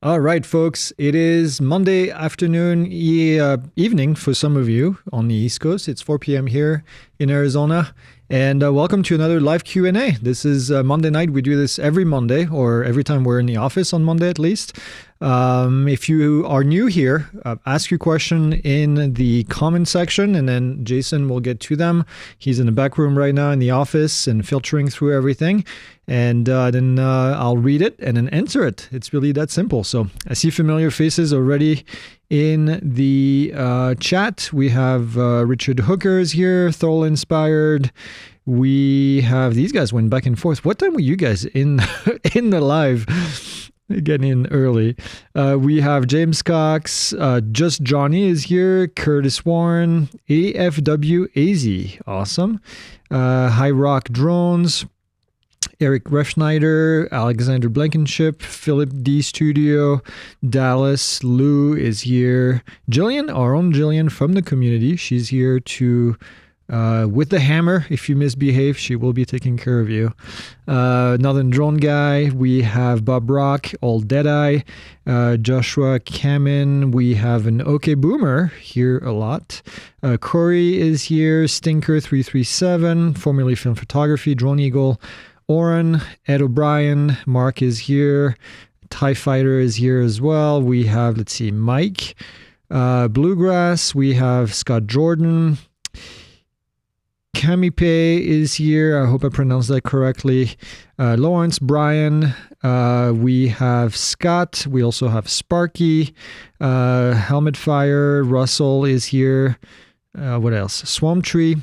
All right, folks, it is Monday afternoon, evening for some of you on the East Coast. It's 4 p.m. here in Arizona, and welcome to another live Q&A. This is Monday night. We do this every Monday, or every time we're in the office on Monday at least. If you are new here, ask your question in the comment section, and then Jason will get to them. He's in the back room right now in the office and filtering through everything. And then I'll read it and then answer it. It's really that simple. So I see familiar faces already in the chat. We have Richard Hooker's here, Thorl Inspired. We have these guys went back and forth. What time were you guys in in the live? Getting in early. We have James Cox, Just Johnny is here, Curtis Warren, AFWAZ, awesome. High Rock Drones, Eric Refschneider, Alexander Blankenship, Philip D Studio, Dallas, Lou is here. Jillian, our own Jillian from the community, she's here to with the hammer. If you misbehave, she will be taking care of you. Northern Drone Guy, we have Bob Rock, Old Deadeye, Joshua Kamen, we have an OK Boomer here a lot. Corey is here, Stinker337, formerly Film Photography, Drone Eagle, Oren, Ed O'Brien, Mark is here, TIE Fighter is here as well. We have, let's see, Mike, Bluegrass, we have Scott Jordan, Kamipe is here. I hope I pronounced that correctly. Lawrence, Brian. We have Scott. We also have Sparky. Helmet Fire. Russell is here. What else? Swamp Tree.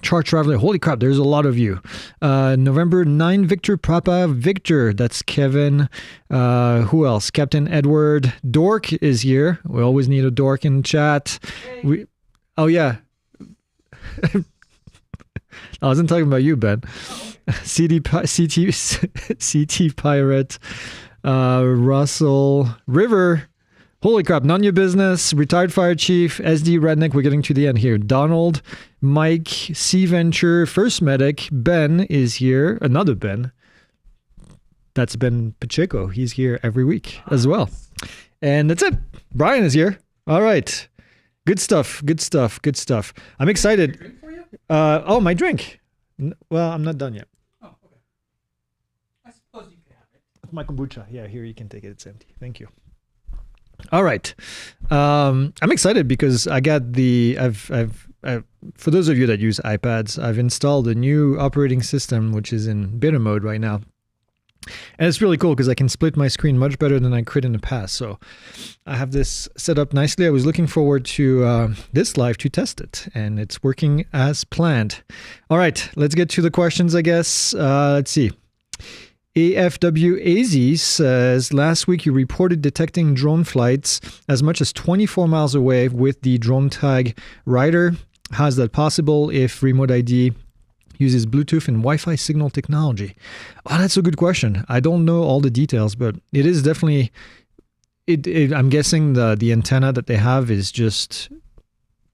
Chart Traveler. Holy crap, there's a lot of you. November 9, Victor Papa. Victor. That's Kevin. Who else? Captain Edward. Dork is here. We always need a dork in chat. Hey. Oh, yeah. I wasn't talking about you, Ben. CT Pirate, Russell, River, holy crap, none of your business, Retired Fire Chief, SD Redneck, we're getting to the end here, Donald, Mike, Sea Venture, First Medic, Ben is here, another Ben, that's Ben Pacheco, he's here every week as well. And that's it, Brian is here, all right, good stuff, good stuff, good stuff. I'm excited. Oh, my drink. Well, I'm not done yet. Oh, okay. I suppose you can have it. My kombucha. Yeah, here you can take it. It's empty. Thank you. All right. I'm excited because I got the. I've for those of you that use iPads, I've installed a new operating system which is in beta mode right now. And it's really cool because I can split my screen much better than I could in the past. So I have this set up nicely. I was looking forward to this live to test it, and it's working as planned. All right, let's get to the questions, I guess. Let's see. AFWAZ says, last week you reported detecting drone flights as much as 24 miles away with the drone tag Rider. How is that possible if remote ID uses Bluetooth and Wi-Fi signal technology? Oh, that's a good question. I don't know all the details, but it is definitely, I'm guessing the antenna that they have is just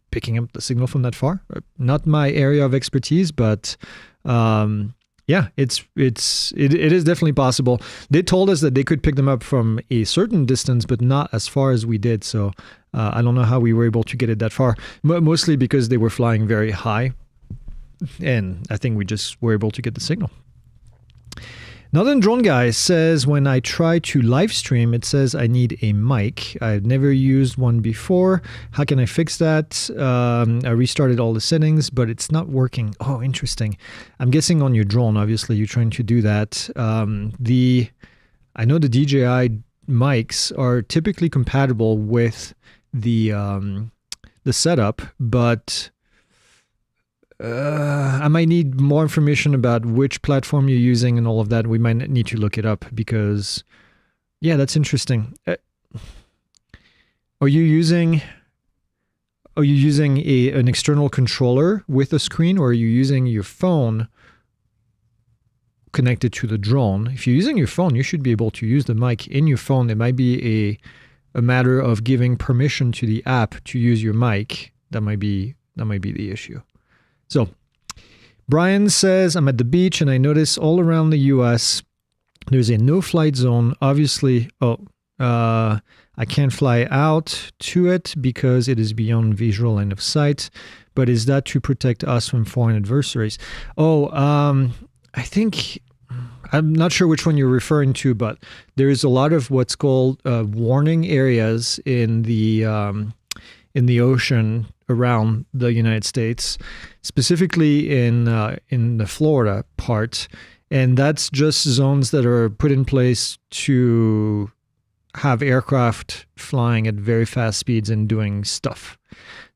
picking up the signal from that far. Not my area of expertise, but yeah, it is definitely possible. They told us that they could pick them up from a certain distance, but not as far as we did. So I don't know how we were able to get it that far, mostly because they were flying very high. And I think we just were able to get the signal. Northern Drone Guy says, when I try to live stream, it says I need a mic. I've never used one before. How can I fix that? I restarted all the settings, but it's not working. Oh, interesting. I'm guessing on your drone, obviously, you're trying to do that. I know the DJI mics are typically compatible with the setup, but I might need more information about which platform you're using and all of that. We might need to look it up because, yeah, that's interesting. Are you using an external controller with a screen, or are you using your phone connected to the drone? If you're using your phone, you should be able to use the mic in your phone. It might be a matter of giving permission to the app to use your mic. That might be the issue. So Brian says, I'm at the beach and I notice all around the US there's a no-flight zone. Obviously, I can't fly out to it because it is beyond visual line of sight. But is that to protect us from foreign adversaries? I think, I'm not sure which one you're referring to, but there is a lot of what's called warning areas in the ocean around the United States, specifically in the Florida part, and that's just zones that are put in place to have aircraft flying at very fast speeds and doing stuff.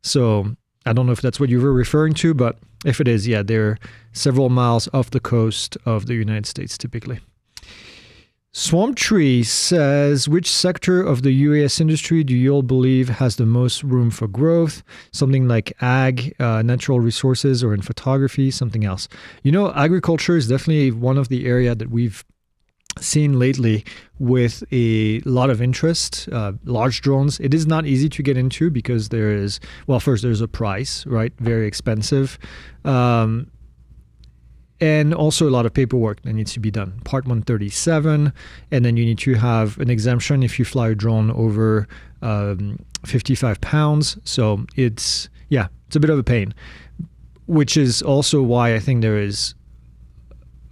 So I don't know if that's what you were referring to, but if it is, yeah, they're several miles off the coast of the United States typically. Swamp Tree says, which sector of the UAS industry do you all believe has the most room for growth? Something like ag, natural resources, or in photography, something else. You know, agriculture is definitely one of the area that we've seen lately with a lot of interest. Large drones, it is not easy to get into because there is, well, first there's a price, right? Very expensive. And also a lot of paperwork that needs to be done. Part 137, and then you need to have an exemption if you fly a drone over 55 pounds. So it's a bit of a pain, which is also why I think there is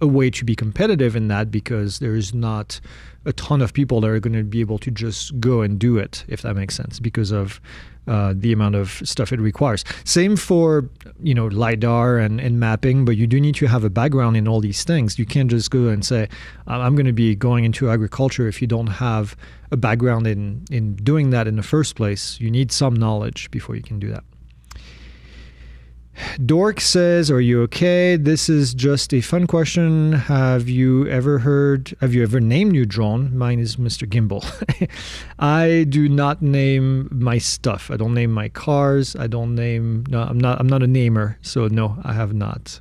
a way to be competitive in that, because there is not a ton of people that are going to be able to just go and do it, if that makes sense, because of the amount of stuff it requires. Same for, LiDAR and mapping, but you do need to have a background in all these things. You can't just go and say, I'm going to be going into agriculture if you don't have a background in doing that in the first place. You need some knowledge before you can do that. Dork says, are you okay? This is just a fun question. Have you ever named your drone? Mine is Mr. Gimbal. I do not name my stuff. I don't name my cars. I'm not a namer. So no, I have not.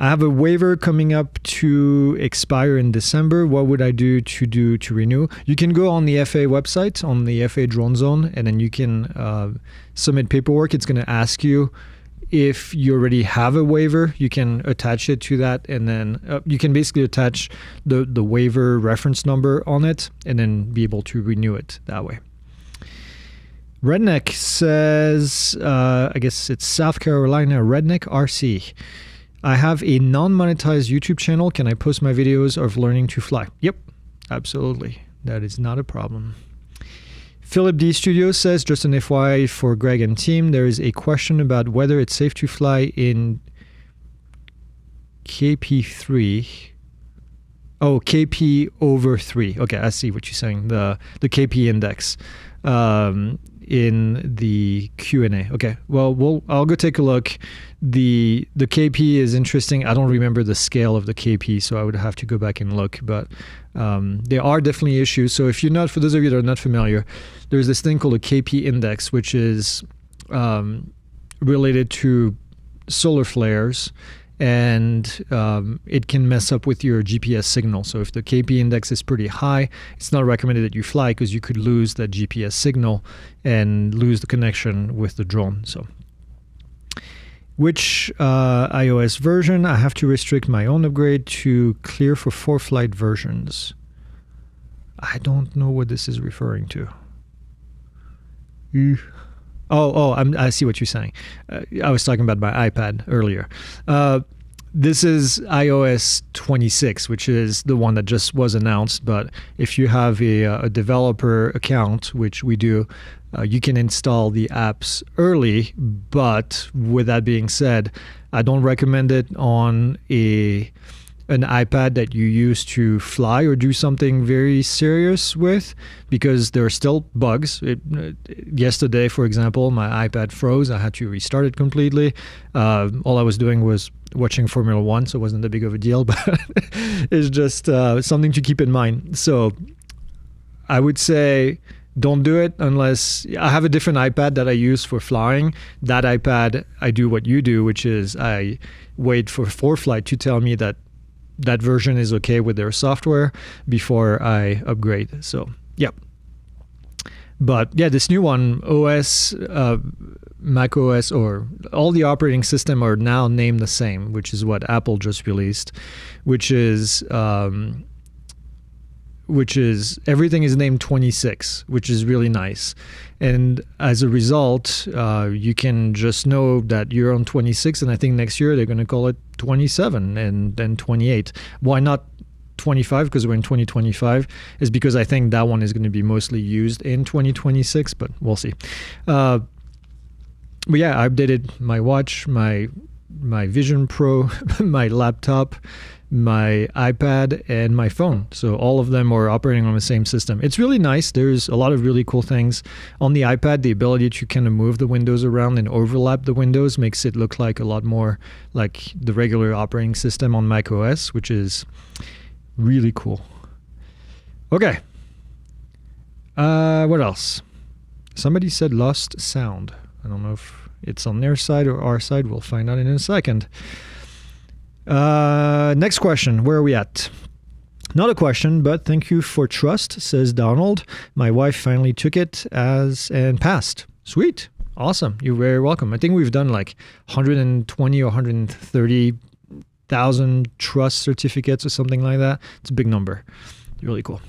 I have a waiver coming up to expire in December. What would I do to renew? You can go on the FAA website, on the FAA Drone Zone, and then you can submit paperwork. It's going to ask you if you already have a waiver. You can attach it to that, and then you can basically attach the waiver reference number on it, and then be able to renew it that way. Redneck says, I guess it's South Carolina, Redneck RC. I have a non-monetized YouTube channel. Can I post my videos of learning to fly? Yep, absolutely. That is not a problem. Philip D Studio says, just an FYI for Greg and team, there is a question about whether it's safe to fly in KP3. Oh, KP over 3. Okay, I see what you're saying. The KP index in the Q&A. Okay, well, I'll go take a look. The KP is interesting. I don't remember the scale of the KP, so I would have to go back and look. But there are definitely issues. So if you're not, for those of you that are not familiar, there's this thing called a KP index, which is related to solar flares, and it can mess up with your GPS signal. So if the KP index is pretty high, it's not recommended that you fly, because you could lose that GPS signal and lose the connection with the drone. So which iOS version? I have to restrict my own upgrade to clear for 4 flight versions. I don't know what this is referring to. I see what you're saying. I was talking about my iPad earlier. This is iOS 26, which is the one that just was announced. But if you have a developer account, which we do, you can install the apps early. But with that being said, I don't recommend it on an iPad that you use to fly or do something very serious with, because there are still bugs. Yesterday, for example, my iPad froze. I had to restart it completely. All I was doing was watching Formula 1, so it wasn't that big of a deal, but it's just something to keep in mind. So I would say don't do it unless I have a different iPad that I use for flying. That iPad, I do what you do, which is I wait for ForeFlight to tell me that version is okay with their software before I upgrade. So, yeah. But yeah, this new one, OS, Mac OS, or all the operating system are now named the same, which is what Apple just released, which is which is everything is named 26, which is really nice. And as a result, you can just know that you're on 26, and I think next year they're going to call it 27 and then 28. Why not 25? Because we're in 2025, is because I think that one is going to be mostly used in 2026, but we'll see. But yeah, I updated my watch, my Vision Pro, my laptop, my iPad, and my phone. So all of them are operating on the same system. It's really nice. There's a lot of really cool things. On the iPad, the ability to kind of move the windows around and overlap the windows makes it look like a lot more like the regular operating system on macOS, which is really cool. Okay. What else? Somebody said lost sound. I don't know if it's on their side or our side. We'll find out in a second. Next question. Where are we at? Not a question, but thank you for trust, says Donald. My wife finally took it and passed. Sweet. Awesome. You're very welcome. I think we've done like 120 or 130,000 trust certificates or something like that. It's a big number. Really cool.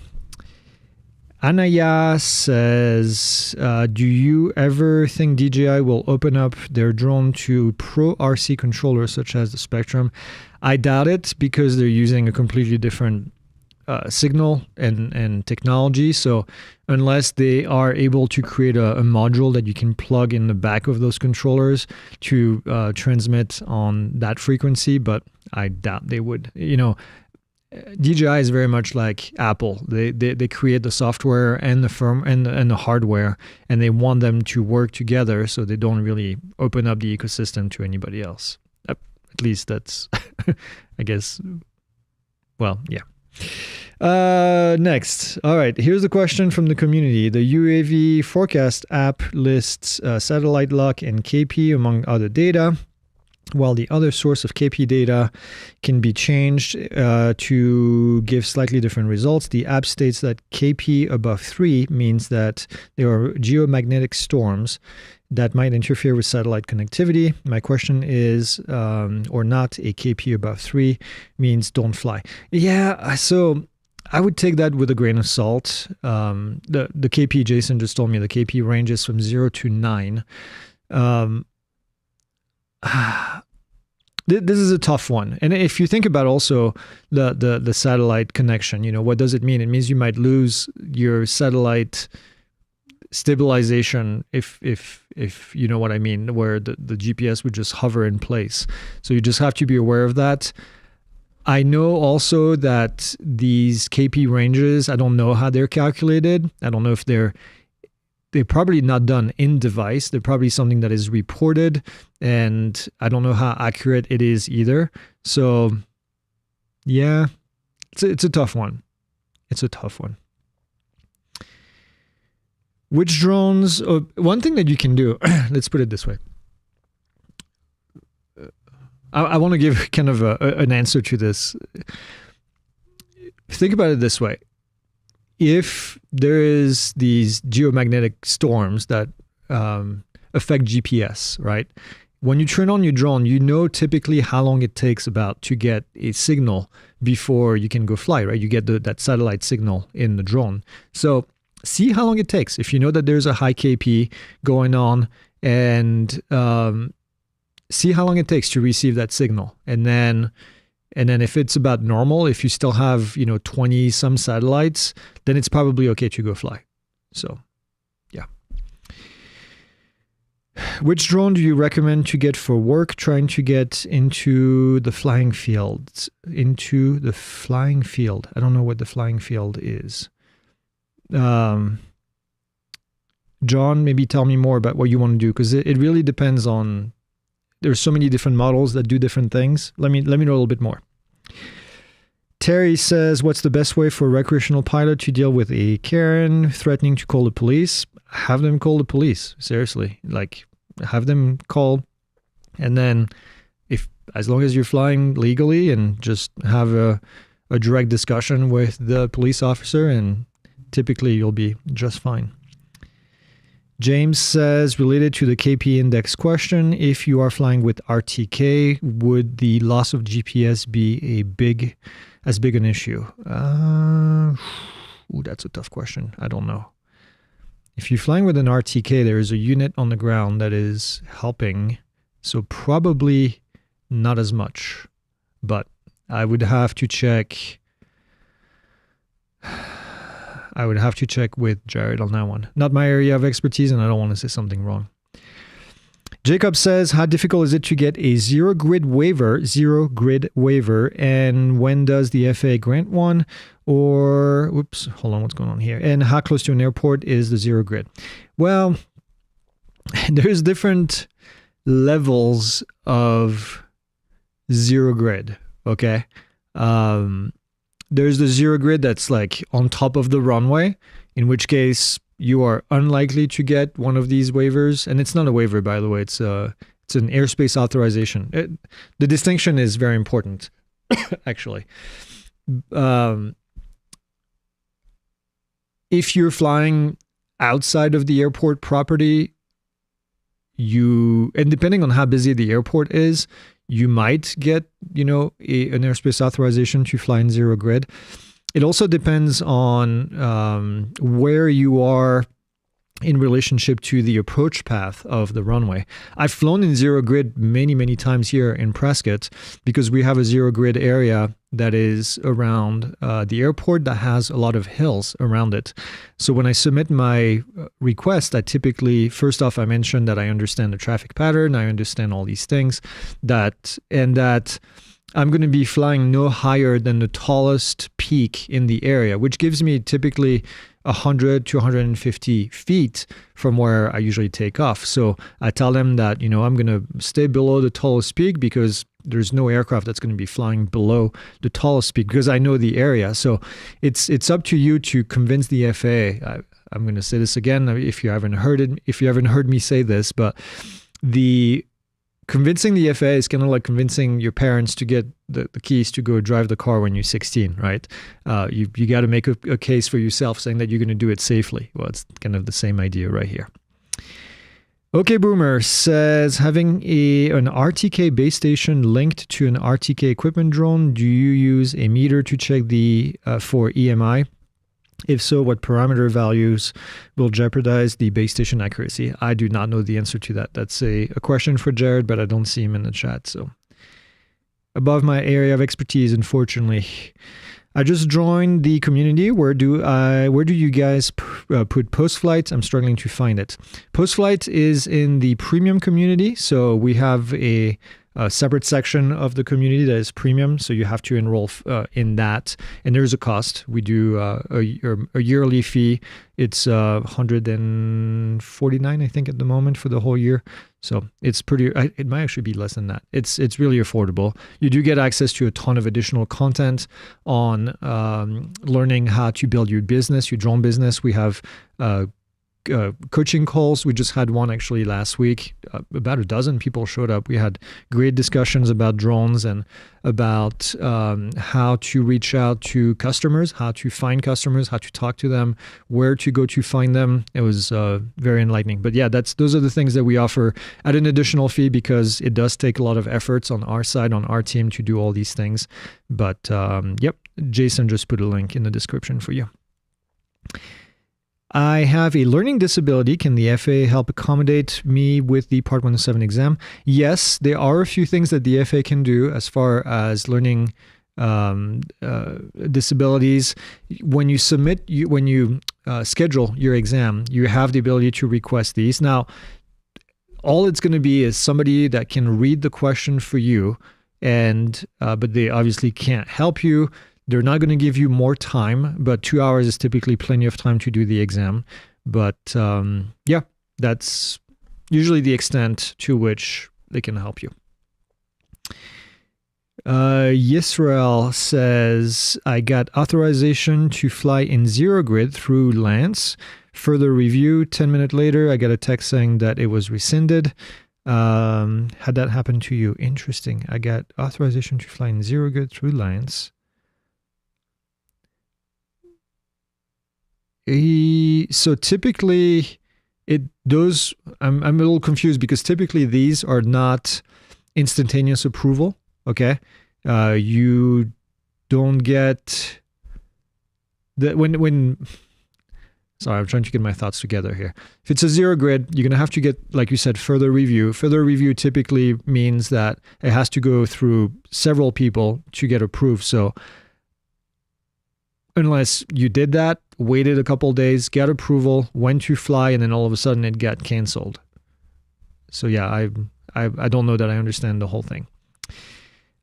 Anaya says, do you ever think DJI will open up their drone to pro RC controllers such as the Spectrum? I doubt it, because they're using a completely different signal and technology. So unless they are able to create a module that you can plug in the back of those controllers to transmit on that frequency, but I doubt they would. You know, DJI is very much like Apple. They create the software and the firm and the hardware, and they want them to work together, so they don't really open up the ecosystem to anybody else. At least that's, I guess. Well, yeah. Next. All right. Here's a question from the community. The UAV forecast app lists satellite lock and KP among other data, while the other source of KP data can be changed to give slightly different results. The app states that KP above 3 means that there are geomagnetic storms that might interfere with satellite connectivity. My question is, or not, a KP above 3 means don't fly. Yeah, so I would take that with a grain of salt. The KP, Jason just told me the KP ranges from 0 to 9. This is a tough one. And if you think about also the satellite connection, you know, what does it mean? It means you might lose your satellite stabilization if you know what I mean, where the GPS would just hover in place. So you just have to be aware of that. I know also that these KP ranges, I don't know how they're calculated. I don't know if they're probably not done in device. They're probably something that is reported, and I don't know how accurate it is either. So yeah, it's a tough one. It's a tough one. Which drones, one thing that you can do, let's put it this way. I want to give kind of an answer to this. Think about it this way. If there is these geomagnetic storms that affect GPS, right? When you turn on your drone, you know typically how long it takes about to get a signal before you can go fly, right? You get that satellite signal in the drone. So see how long it takes. If you know that there's a high KP going on, and see how long it takes to receive that signal. And then if it's about normal, if you still have, 20 some satellites, then it's probably okay to go fly. So, yeah. Which drone do you recommend to get for work trying to get into the flying field? Into the flying field. I don't know what the flying field is. John, maybe tell me more about what you want to do, because it really depends on, there's so many different models that do different things. Let me know a little bit more. Terry says, what's the best way for a recreational pilot to deal with a Karen threatening to call the police? Have them call the police. Seriously. Like, have them call, and then as long as you're flying legally, and just have a direct discussion with the police officer, and typically you'll be just fine. James says, related to the KP index question, if you are flying with RTK, would the loss of GPS be as big an issue? Ooh, that's a tough question. I don't know. If you're flying with an RTK, there is a unit on the ground that is helping. So probably not as much. But I would have to check. I would have to check with Jared on that one. Not my area of expertise, and I don't want to say something wrong. Jacob says, how difficult is it to get a zero grid waiver, and when does the FAA grant one? Or, whoops, hold on, what's going on here? And how close to an airport is the zero grid? Well, there's different levels of zero grid, okay? There's the zero grid that's like on top of the runway, in which case you are unlikely to get one of these waivers. And it's not a waiver, by the way. It's an airspace authorization. The distinction is very important, actually. If you're flying outside of the airport property, and depending on how busy the airport is, you might get, an airspace authorization to fly in zero grid. It also depends on where you are in relationship to the approach path of the runway. I've flown in zero grid many, many times here in Prescott because we have a zero grid area that is around the airport that has a lot of hills around it. So when I submit my request, I typically, first off, I mention that I understand the traffic pattern, I understand all these things, that I'm going to be flying no higher than the tallest peak in the area, which gives me typically 100 to 150 feet from where I usually take off. So I tell them that, I'm going to stay below the tallest peak because there's no aircraft that's going to be flying below the tallest peak because I know the area. So it's up to you to convince the FAA. I'm going to say this again if you haven't heard me say this, but convincing the FAA is kind of like convincing your parents to get the keys to go drive the car when you're 16, right? You got to make a case for yourself saying that you're going to do it safely. Well, it's kind of the same idea right here. Okay, Boomer says, having an RTK base station linked to an RTK equipment drone, do you use a meter to check for EMI? If so, what parameter values will jeopardize the base station accuracy? I do not know the answer to that. That's a question for Jared, but I don't see him in the chat. So above my area of expertise, unfortunately. I just joined the community. Where do you guys put post-flight? I'm struggling to find it. Post-flight is in the premium community. So we have a separate section of the community that is premium, so you have to enroll in that, and there's a cost. We do a yearly fee. It's $149, I think, at the moment for the whole year. So it's pretty. It might actually be less than that. It's really affordable. You do get access to a ton of additional content on learning how to build your business, your drone business. We have coaching calls. We just had one actually last week. About a dozen people showed up. We had great discussions about drones and about how to reach out to customers, how to find customers, how to talk to them, where to go to find them. It was very enlightening. But yeah, those are the things that we offer at an additional fee because it does take a lot of efforts on our side, on our team to do all these things. But yep, Jason just put a link in the description for you. I have a learning disability. Can the FAA help accommodate me with the Part 107 exam? Yes, there are a few things that the FAA can do as far as learning disabilities. When you schedule your exam, you have the ability to request these. Now, all it's going to be is somebody that can read the question for you, but they obviously can't help you. They're not going to give you more time, but 2 hours is typically plenty of time to do the exam. But yeah, that's usually the extent to which they can help you. Yisrael says, I got authorization to fly in zero grid through LAANC. Further review, 10 minutes later, I got a text saying that it was rescinded. Had that happen to you? Interesting. I got authorization to fly in zero grid through LAANC. So typically I'm a little confused because typically these are not instantaneous approval. Okay. You don't get when sorry, I'm trying to get my thoughts together here. If it's a zero grid, you're going to have to get, like you said, further review. Further review typically means that it has to go through several people to get approved. So unless you did that, waited a couple days, got approval, went to fly, and then all of a sudden it got canceled. So yeah, I don't know that I understand the whole thing.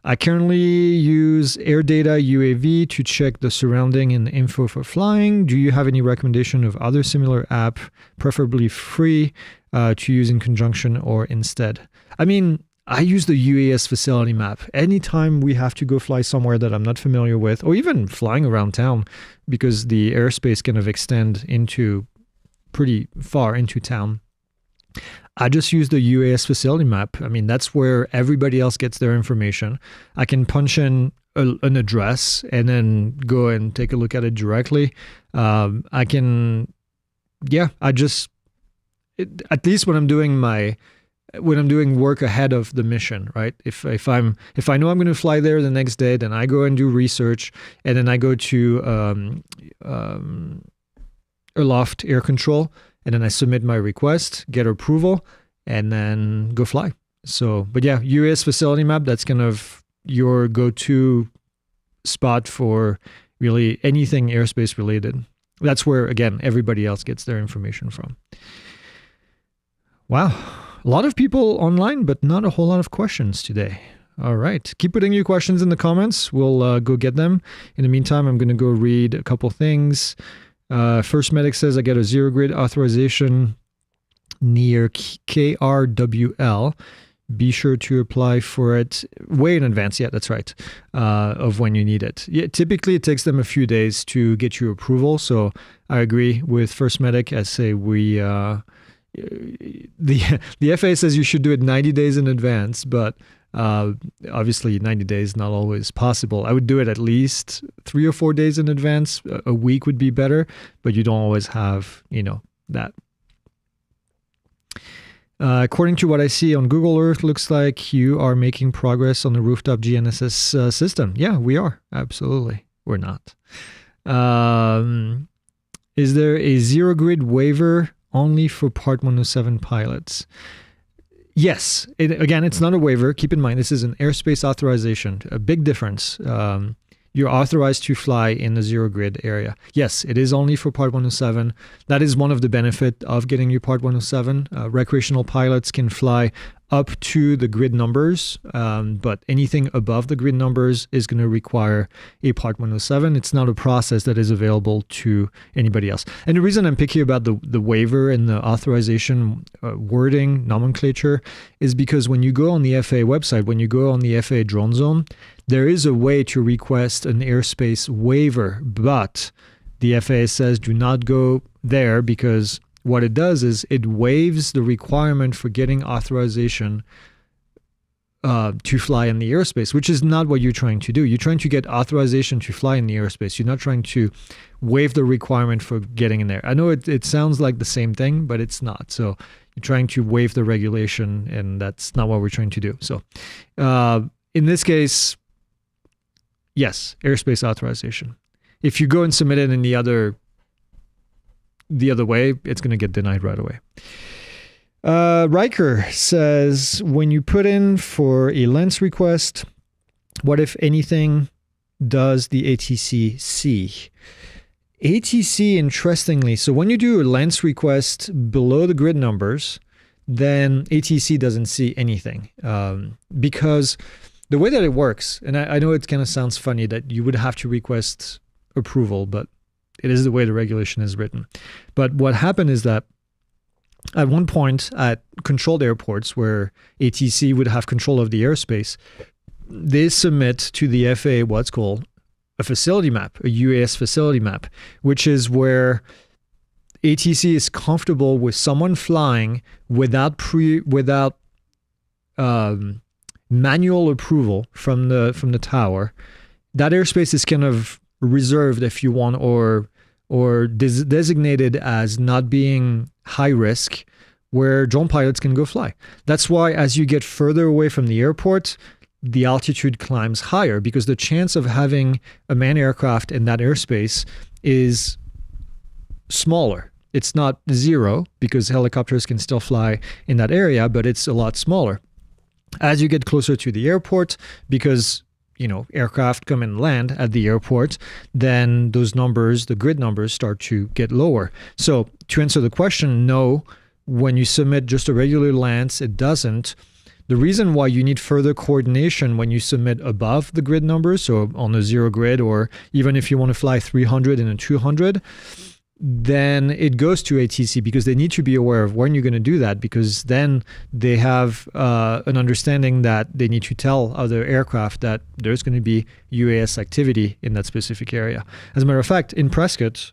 I currently use AirData UAV to check the surrounding and info for flying. Do you have any recommendation of other similar app, preferably free, to use in conjunction or instead? I mean, I use the UAS facility map. Anytime we have to go fly somewhere that I'm not familiar with, or even flying around town, because the airspace kind of extend into pretty far into town, I just use the UAS facility map. I mean, that's where everybody else gets their information. I can punch in an address and then go and take a look at it directly. I can, yeah, at least when I'm doing work ahead of the mission, right? If I know I'm going to fly there the next day, then I go and do research, and then I go to aloft air control, and then I submit my request, get approval, and then go fly. So, but yeah, US facility map, that's kind of your go-to spot for really anything airspace related. That's where, again, everybody else gets their information from. Wow. A lot of people online, but not a whole lot of questions today. All right. Keep putting your questions in the comments. We'll go get them. In the meantime, I'm going to go read a couple things. First Medic says, I get a zero grid authorization near KRWL. Be sure to apply for it way in advance. Yeah, that's right. Of when you need it. Yeah, typically, it takes them a few days to get you approval. So I agree with First Medic. I say the FAA says you should do it 90 days in advance, but obviously 90 days not always possible. I would do it at least 3 or 4 days in advance. A week would be better, but you don't always have, that. According to what I see on Google Earth, looks like you are making progress on the rooftop GNSS system. Yeah, we are. Absolutely. We're not. Is there a zero grid waiver only for Part 107 pilots? Yes. Again, it's not a waiver. Keep in mind, this is an airspace authorization. A big difference. You're authorized to fly in the zero grid area. Yes, it is only for Part 107. That is one of the benefits of getting your Part 107. Recreational pilots can fly up to the grid numbers, but anything above the grid numbers is going to require a Part 107. It's not a process that is available to anybody else. And the reason I'm picky about the waiver and the authorization wording nomenclature is because when you go on the FAA website, when you go on the FAA drone zone, there is a way to request an airspace waiver, but the FAA says do not go there because what it does is it waives the requirement for getting authorization to fly in the airspace, which is not what you're trying to do. You're trying to get authorization to fly in the airspace. You're not trying to waive the requirement for getting in there. I know it sounds like the same thing, but it's not. So you're trying to waive the regulation, and that's not what we're trying to do. So in this case, yes, airspace authorization. If you go and submit it in the other way, it's going to get denied right away. Riker says, when you put in for a LAANC request, what, if anything, does the ATC see? ATC, interestingly, so when you do a LAANC request below the grid numbers, then ATC doesn't see anything. Because the way that it works, and I know it kind of sounds funny that you would have to request approval, but it is the way the regulation is written. But what happened is that at one point at controlled airports where ATC would have control of the airspace, they submit to the FAA what's called a facility map, a UAS facility map, which is where ATC is comfortable with someone flying without manual approval from the tower. That airspace is kind of reserved, if you want, or designated as not being high risk, where drone pilots can go fly. That's why as you get further away from the airport, the altitude climbs higher, because the chance of having a manned aircraft in that airspace is smaller. It's not zero, because helicopters can still fly in that area, but it's a lot smaller. As you get closer to the airport, because aircraft come and land at the airport, then those numbers, the grid numbers, start to get lower. So to answer the question, no, when you submit just a regular LAANC, it doesn't. The reason why you need further coordination when you submit above the grid numbers, so on a 0 grid, or even if you want to fly 300 and a 200, then it goes to ATC, because they need to be aware of when you're going to do that, because then they have an understanding that they need to tell other aircraft that there's going to be UAS activity in that specific area. As a matter of fact, in Prescott,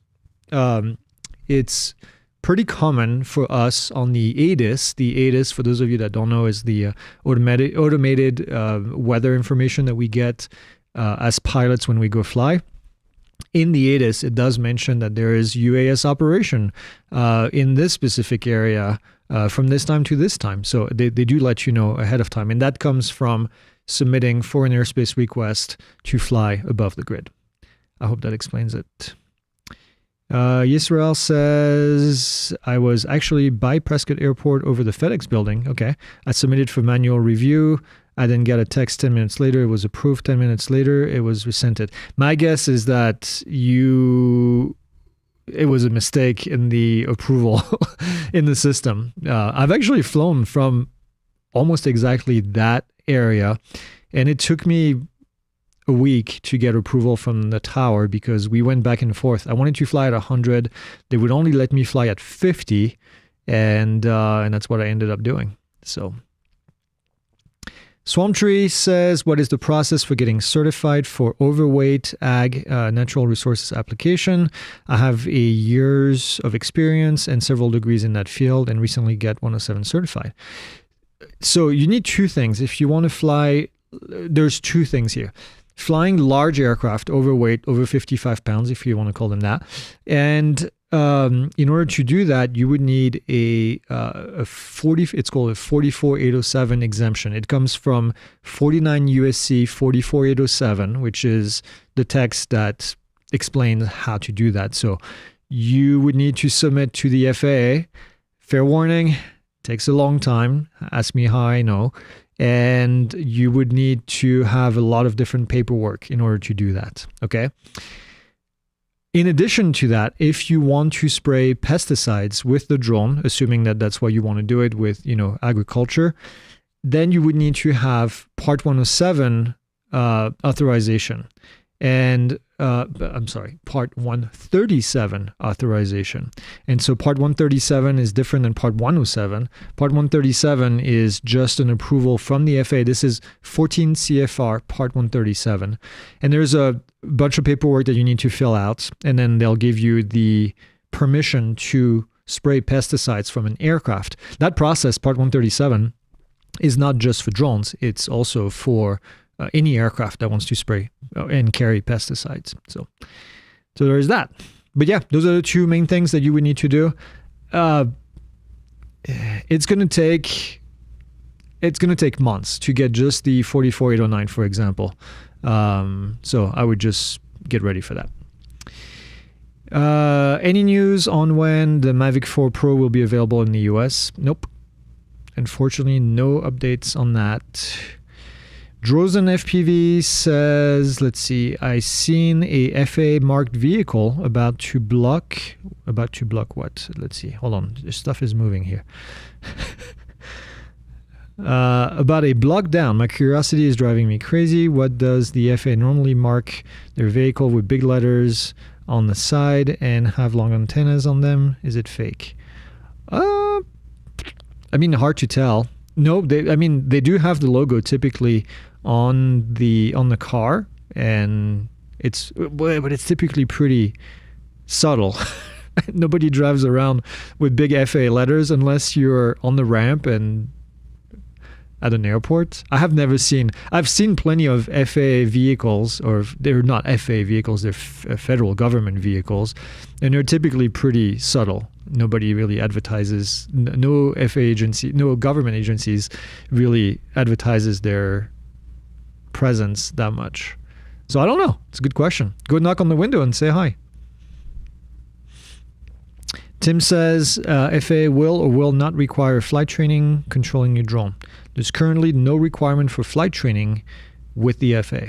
it's pretty common for us on the ADIS. The ADIS, for those of you that don't know, is the automated weather information that we get as pilots when we go fly. In the ADIS, it does mention that there is UAS operation in this specific area from this time to this time. So they do let you know ahead of time. And that comes from submitting for an airspace request to fly above the grid. I hope that explains it. Yisrael says, I was actually by Prescott Airport over the FedEx building. Okay. I submitted for manual review. I didn't get a text 10 minutes later. It was approved 10 minutes later. It was rescinded. My guess is that it was a mistake in the approval in the system. I've actually flown from almost exactly that area, and it took me a week to get approval from the tower, because we went back and forth. I wanted to fly at 100. They would only let me fly at 50, and that's what I ended up doing. So Swamp Tree says, what is the process for getting certified for overweight ag natural resources application? I have a years of experience and several degrees in that field, and recently get 107 certified. So you need two things. If you want to fly, there's two things here. Flying large aircraft, overweight, over 55 pounds, if you want to call them that. And in order to do that, you would need it's called a 44807 exemption. It comes from 49 USC 44807, which is the text that explains how to do that. So you would need to submit to the FAA. Fair warning, takes a long time. Ask me how I know. And you would need to have a lot of different paperwork in order to do that. Okay. In addition to that, if you want to spray pesticides with the drone, assuming that that's why you want to do it with, agriculture, then you would need to have Part 107 authorization. And Part 137 authorization. And so Part 137 is different than Part 107. Part 137 is just an approval from the FAA. This is 14 CFR Part 137. And there's a bunch of paperwork that you need to fill out, and then they'll give you the permission to spray pesticides from an aircraft. That process, Part 137, is not just for drones. It's also for any aircraft that wants to spray and carry pesticides. So there's that. But yeah, those are the two main things that you would need to do. It's going to take months to get just the 44809, for example. So I would just get ready for that. Any news on when the Mavic 4 Pro will be available in the US? Nope. Unfortunately, no updates on that. Drozen FPV says, let's see, I seen a FAA marked vehicle about to block what? Let's see, hold on, this stuff is moving here. About a block down. My curiosity is driving me crazy. What does the FAA normally mark their vehicle with big letters on the side and have long antennas on them? Is it fake? Hard to tell. No, they do have the logo typically on the car, and it's typically pretty subtle. Nobody drives around with big FAA letters unless you're on the ramp and at an airport. I've seen plenty of FAA vehicles, or they're not FAA vehicles, they're federal government vehicles, and they're typically pretty subtle. Nobody really advertises, no FAA agency, no government agencies really advertises their presence that much. So I don't know. It's a good question. Go knock on the window and say hi. Tim says FAA will or will not require flight training controlling your drone. There's currently no requirement for flight training with the FAA.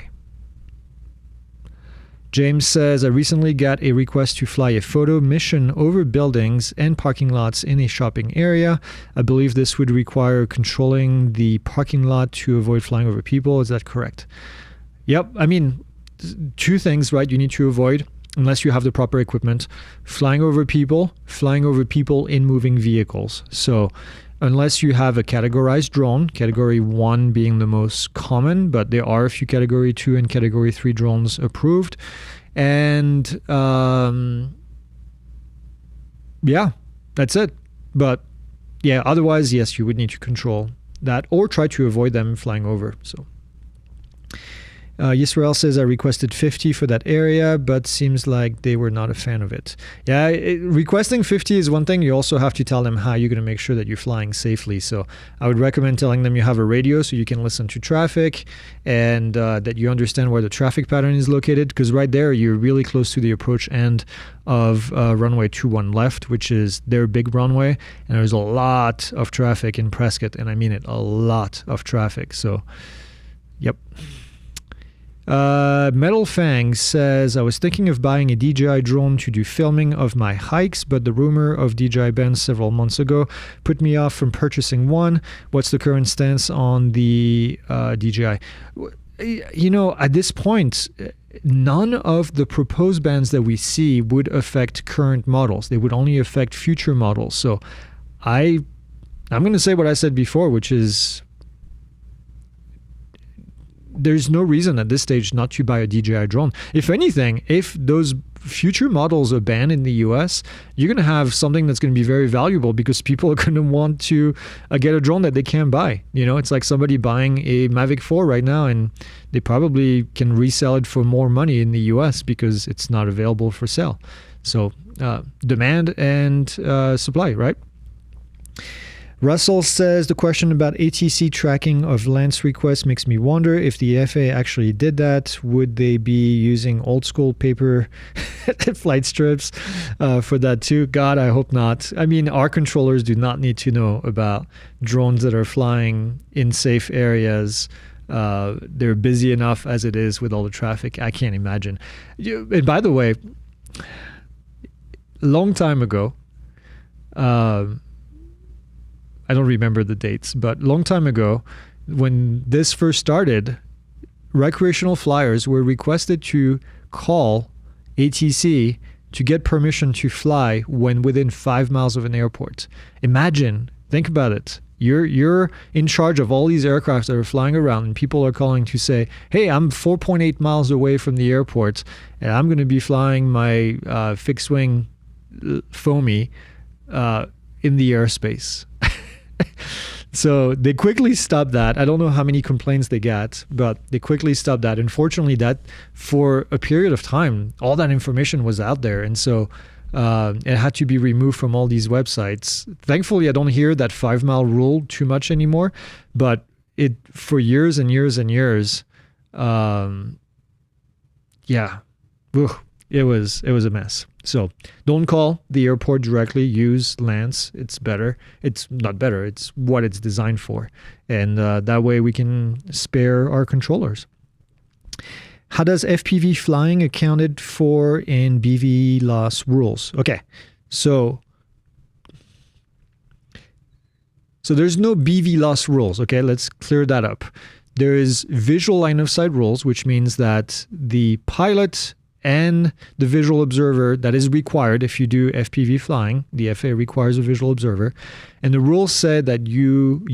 James says, I recently got a request to fly a photo mission over buildings and parking lots in a shopping area. I believe this would require controlling the parking lot to avoid flying over people. Is that correct? Yep. I mean, two things, right? You need to avoid, unless you have the proper equipment, flying over people in moving vehicles. So unless you have a categorized drone, category 1 being the most common, but there are a few category 2 and category 3 drones approved. And yeah, that's it. But yeah, otherwise, yes, you would need to control that or try to avoid them flying over. So Yisrael says, I requested 50 for that area, but seems like they were not a fan of it. Yeah, requesting 50 is one thing. You also have to tell them how you're going to make sure that you're flying safely. So I would recommend telling them you have a radio so you can listen to traffic and that you understand where the traffic pattern is located, because right there, you're really close to the approach end of runway 21 left, which is their big runway. And there's a lot of traffic in Prescott, and I mean it, a lot of traffic. So, yep. Metal Fang says, I was thinking of buying a DJI drone to do filming of my hikes, but the rumor of DJI bans several months ago put me off from purchasing one. What's the current stance on the DJI? You know, at this point, none of the proposed bans that we see would affect current models. They would only affect future models. So I'm going to say what I said before, which is, there's no reason at this stage not to buy a DJI drone. If anything, if those future models are banned in the US, you're going to have something that's going to be very valuable because people are going to want to get a drone that they can't buy. You know, it's like somebody buying a Mavic 4 right now, and they probably can resell it for more money in the US because it's not available for sale. So demand and supply, right? Russell says, the question about ATC tracking of LAANC requests makes me wonder if the FAA actually did that. Would they be using old school paper flight strips for that too? God, I hope not. I mean, our controllers do not need to know about drones that are flying in safe areas. They're busy enough as it is with all the traffic. I can't imagine. And by the way, a long time ago, I don't remember the dates, but long time ago, when this first started, recreational flyers were requested to call ATC to get permission to fly when within 5 miles of an airport. Imagine, think about it. You're in charge of all these aircraft that are flying around, and people are calling to say, hey, I'm 4.8 miles away from the airport, and I'm going to be flying my fixed wing foamy in the airspace. So they quickly stopped that. I don't know how many complaints they got, but they quickly stopped that. Unfortunately, that for a period of time, all that information was out there. And so it had to be removed from all these websites. Thankfully, I don't hear that 5 mile rule too much anymore, but it for years and years and years, yeah, it was a mess. So don't call the airport directly. Use LAANC. It's better. It's not better. It's what it's designed for. And that way we can spare our controllers. How does FPV flying accounted for in BVLOS rules? Okay, so there's no BVLOS rules. Okay, let's clear that up. There is visual line of sight rules, which means that the pilot and the visual observer, that is required if you do FPV flying. The FAA requires a visual observer. And the rules said that you,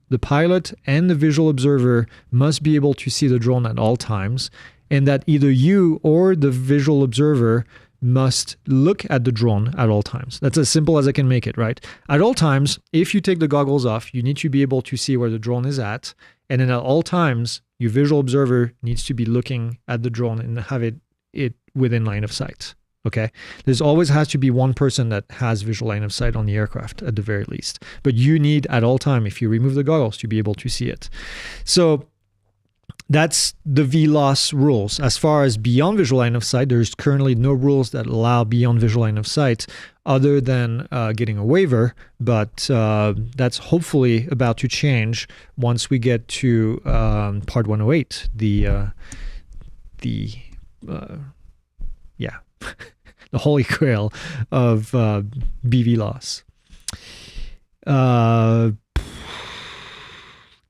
the pilot, and the visual observer must be able to see the drone at all times, and that either you or the visual observer must look at the drone at all times. That's as simple as I can make it, right? At all times, if you take the goggles off, you need to be able to see where the drone is at. And then at all times, your visual observer needs to be looking at the drone and have it within line of sight. Okay, there's always has to be one person that has visual line of sight on the aircraft at the very least, but you need at all time, if you remove the goggles, to be able to see it. So That's the VLOS rules. As far as beyond visual line of sight, there's currently no rules that allow beyond visual line of sight other than getting a waiver, but that's hopefully about to change once we get to Part 108, the the holy grail of BVLOS.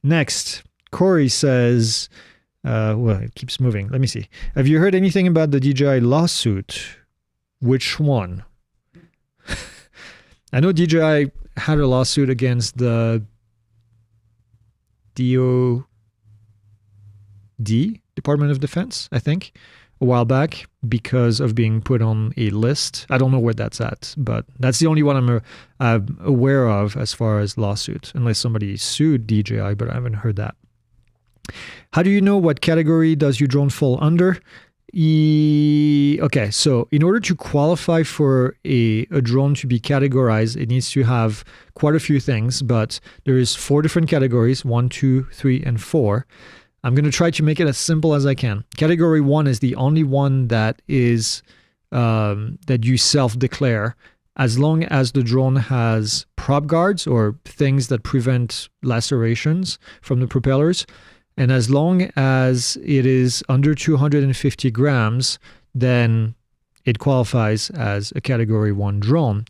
Next, Corey says, well, it keeps moving. Let me see. Have you heard anything about the DJI lawsuit? Which one? I know DJI had a lawsuit against the DOD, Department of Defense, I think, a while back because of being put on a list. I don't know where that's at, but that's the only one I'm aware of as far as lawsuit, unless somebody sued DJI, but I haven't heard that. How do you know what category does your drone fall under? Okay, so in order to qualify for a drone to be categorized, it needs to have quite a few things, but there's 4 different categories, 1, 2, 3, and 4. I'm going to try to make it as simple as I can. Category 1 is the only one that is that you self-declare, as long as the drone has prop guards or things that prevent lacerations from the propellers. And as long as it is under 250 grams, then it qualifies as a Category 1 drone.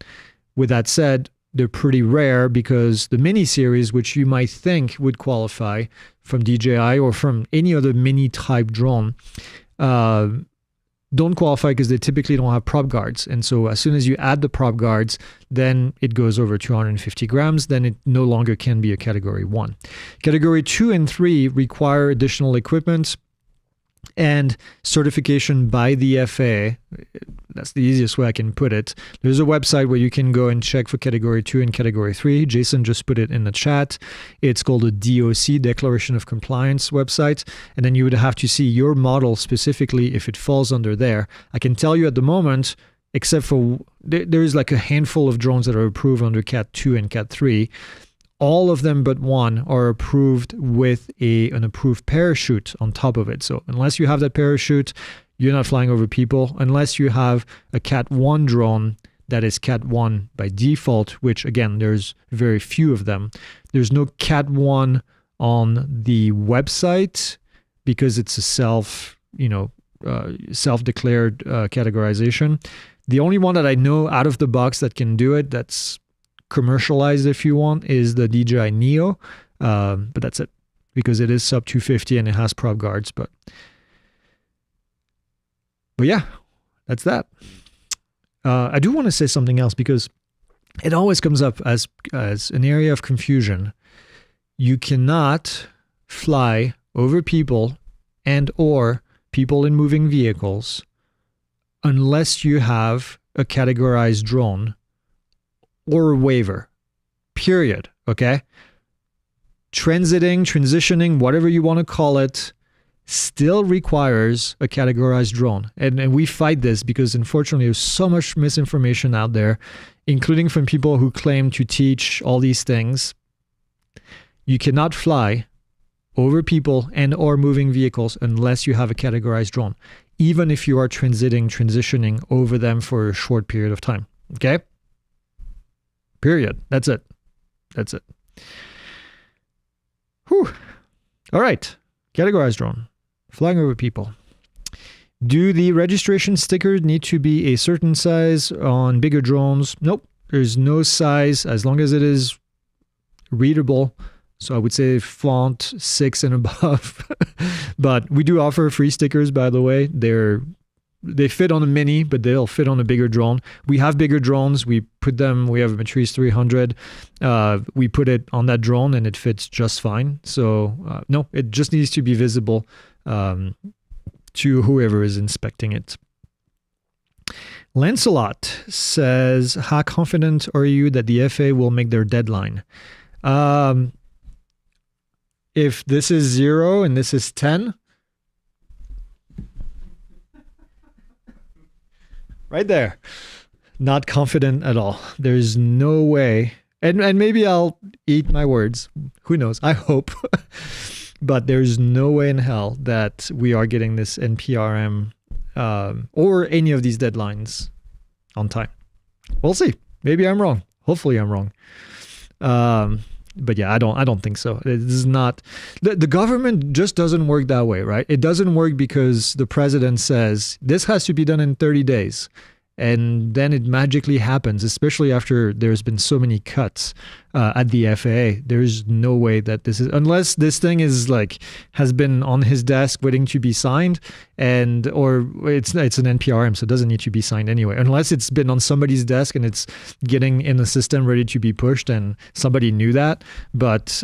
With that said, they're pretty rare because the mini series, which you might think would qualify from DJI or from any other mini type drone, don't qualify because they typically don't have prop guards. And so as soon as you add the prop guards, then it goes over 250 grams, then it no longer can be a Category 1. Category 2 and 3 require additional equipment and certification by the FAA. That's the easiest way I can put it. There's a website where you can go and check for Category 2 and Category 3. Jason just put it in the chat. It's called a DOC, Declaration of Compliance website. And then you would have to see your model specifically if it falls under there. I can tell you at the moment, except for there's like a handful of drones that are approved under Cat 2 and Cat 3. All of them but one are approved with an approved parachute on top of it. So unless you have that parachute, you're not flying over people. Unless you have a Cat 1 drone that is Cat 1 by default, which again, there's very few of them. There's no Cat 1 on the website because it's a self-declared categorization. The only one that I know out of the box that can do it, that's commercialized if you want, is the DJI Neo, but that's it because it is sub 250 and it has prop guards. But yeah, that's that. I do want to say something else because it always comes up as an area of confusion. You cannot fly over people and or people in moving vehicles unless you have a categorized drone or a waiver, period. Okay? Transitioning, whatever you want to call it, still requires a categorized drone. And we fight this because unfortunately there's so much misinformation out there, including from people who claim to teach all these things. You cannot fly over people and or moving vehicles unless you have a categorized drone, even if you are transitioning over them for a short period of time. Okay? Period. That's it. That's it. Whew. All right. Categorized drone. Flying over people. Do the registration stickers need to be a certain size on bigger drones? Nope. There's no size as long as it is readable. So I would say font 6 and above. But we do offer free stickers, by the way. They fit on a mini, but they'll fit on a bigger drone. We have bigger drones. We have a Matrice 300. We put it on that drone and it fits just fine. So no, it just needs to be visible to whoever is inspecting it. Lancelot says, how confident are you that the FAA will make their deadline? If this is 0 and this is 10, right there. Not confident at all. There's no way. And maybe I'll eat my words. Who knows? I hope. but there's no way in hell that we are getting this NPRM or any of these deadlines on time. We'll see. Maybe I'm wrong. Hopefully I'm wrong. But yeah, I don't think so. It is not, the government just doesn't work that way, right? It doesn't work because the president says this has to be done in 30 days. And then it magically happens, especially after there's been so many cuts at the FAA. There's no way that this is, unless this thing is like, has been on his desk waiting to be signed, and or it's an NPRM, so it doesn't need to be signed anyway. Unless it's been on somebody's desk and it's getting in the system ready to be pushed, and somebody knew that. But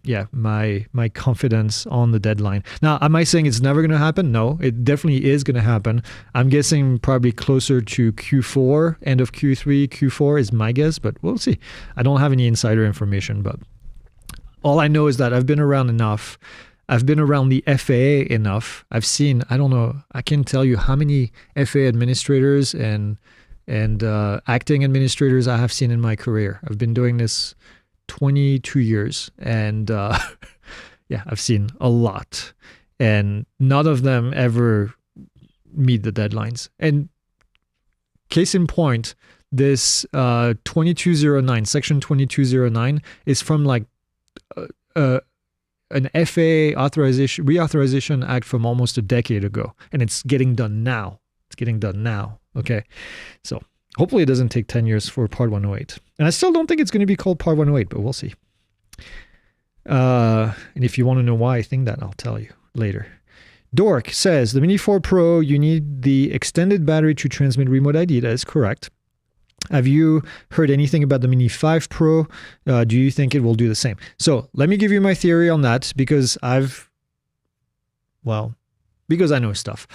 yeah, my confidence on the deadline. Now, am I saying it's never going to happen? No, it definitely is going to happen. I'm guessing probably closer to Q4, end of Q3, Q4 is my guess, but we'll see. I don't have any insider information, but all I know is that I've been around enough. I've been around the FAA enough. I've seen, I don't know, I can tell you how many FAA administrators and acting administrators I have seen in my career. I've been doing this 22 years, and yeah, I've seen a lot, and none of them ever meet the deadlines. And case in point, this 2209, section 2209 is from like an FAA authorization, reauthorization act from almost a decade ago, and it's getting done now. It's getting done now. Okay. So hopefully it doesn't take 10 years for Part 108. And I still don't think it's going to be called Part 108, but we'll see. And if you want to know why I think that, I'll tell you later. Dork says, the Mini 4 Pro, you need the extended battery to transmit remote ID. That is correct. Have you heard anything about the Mini 5 Pro? Do you think it will do the same? So let me give you my theory on that, because because I know stuff.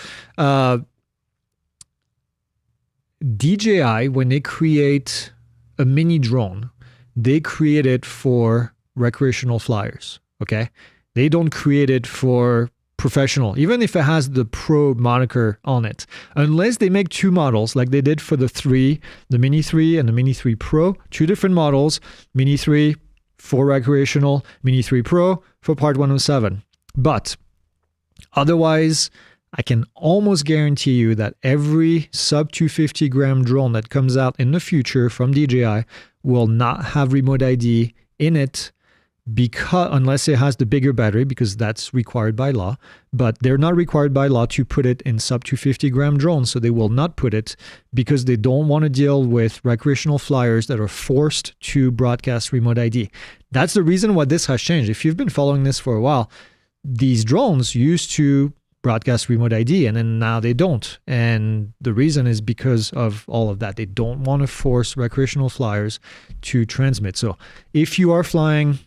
DJI, when they create a mini drone, they create it for recreational flyers, okay? They don't create it for professional, even if it has the Pro moniker on it. Unless they make two models like they did for the Mini 3 and the Mini 3 Pro, two different models, Mini 3 for recreational, Mini 3 Pro for Part 107. But otherwise, I can almost guarantee you that every sub 250 gram drone that comes out in the future from DJI will not have remote ID in it, because unless it has the bigger battery, because that's required by law. But they're not required by law to put it in sub 250 gram drones, so they will not put it, because they don't want to deal with recreational flyers that are forced to broadcast remote ID. That's the reason why this has changed. If you've been following this for a while, these drones used to broadcast remote ID, and then now they don't. And the reason is because of all of that. They don't want to force recreational flyers to transmit. So if you are flying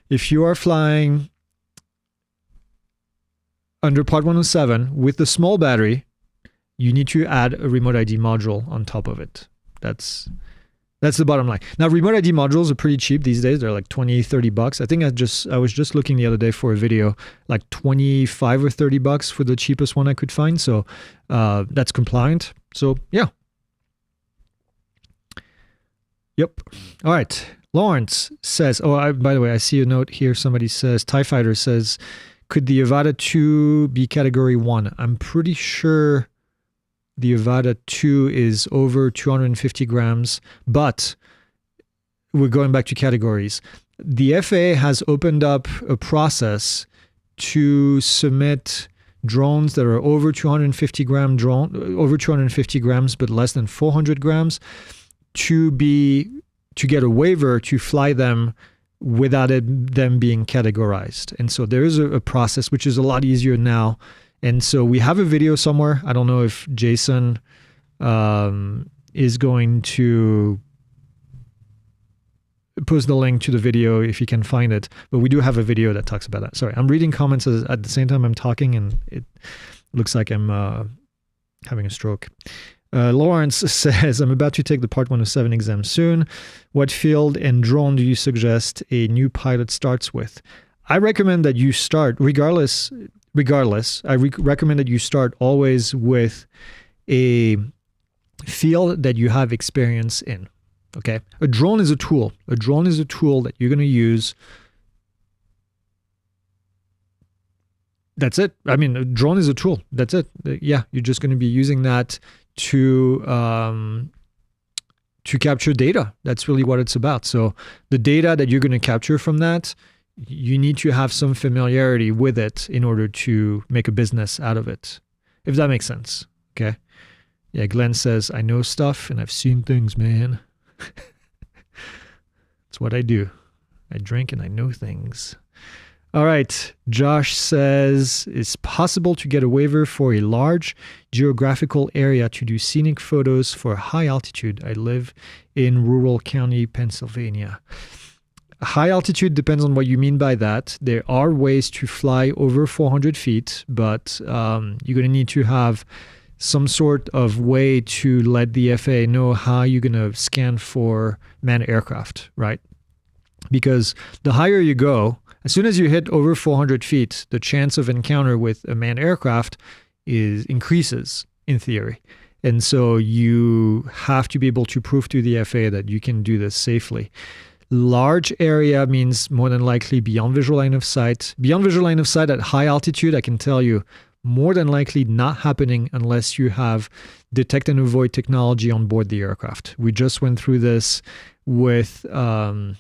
if you are flying under Part 107 with the small battery, you need to add a remote ID module on top of it. That's the bottom line. Now, remote ID modules are pretty cheap these days. They're like 20, 30 bucks. I think I was just looking the other day for a video, like 25 or 30 bucks for the cheapest one I could find. So that's compliant. So yeah. Yep. All right. Lawrence says, by the way, I see a note here. Somebody says, TIE Fighter says, could the Avata 2 be category 1? I'm pretty sure the Avata 2 is over 250 grams, but we're going back to categories. The FAA has opened up a process to submit drones that are over 250 grams, but less than 400 grams, to get a waiver to fly them without them being categorized. And so there is a process which is a lot easier now. And so we have a video somewhere. I don't know if Jason is going to post the link to the video if you can find it, but we do have a video that talks about that. Sorry, I'm reading comments at the same time I'm talking, and it looks like I'm having a stroke. Lawrence says, I'm about to take the Part 107 exam soon. What field and drone do you suggest a new pilot starts with? I recommend that you start, regardless, I recommend that you start always with a field that you have experience in. Okay. A drone is a tool. A drone is a tool that you're going to use. That's it. I mean, a drone is a tool. That's it. Yeah, you're just going to be using that to capture data. That's really what it's about. So the data that you're going to capture from that, you need to have some familiarity with it in order to make a business out of it, if that makes sense. Okay. Yeah, Glenn says, I know stuff and I've seen things, man. That's what I do. I drink and I know things. All right. Josh says, it's possible to get a waiver for a large geographical area to do scenic photos for high altitude. I live in rural county, Pennsylvania. High altitude depends on what you mean by that. There are ways to fly over 400 feet, but you're going to need to have some sort of way to let the FAA know how you're going to scan for manned aircraft, right? Because the higher you go, as soon as you hit over 400 feet, the chance of encounter with a manned aircraft increases in theory. And so you have to be able to prove to the FAA that you can do this safely. Large area means more than likely beyond visual line of sight. Beyond visual line of sight at high altitude, I can tell you, more than likely not happening unless you have detect and avoid technology on board the aircraft. We just went through this with the